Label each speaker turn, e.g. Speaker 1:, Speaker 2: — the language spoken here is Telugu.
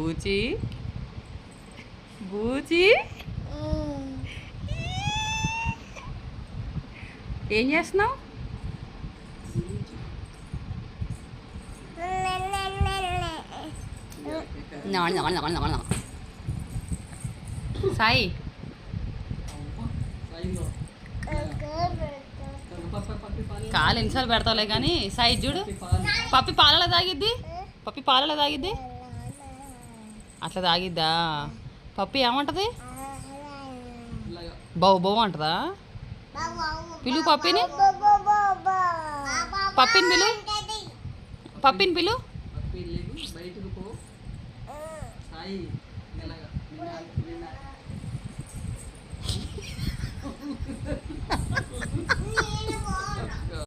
Speaker 1: బూచి బూచి ఏం చేస్తున్నావు? సాయి కాలు ఎన్నిసార్లు పెడతావులే కానీ సాయి చూడు. పప్పి పాలలో తాగిద్ది, పప్పి పాలలో తాగిద్ది. అట్లా తాగిద్దా? పప్పి ఏమంటది? బౌ బౌ అంటదా? పిలు పప్పిని, పప్పిని పిలు, పప్పిని పిలు.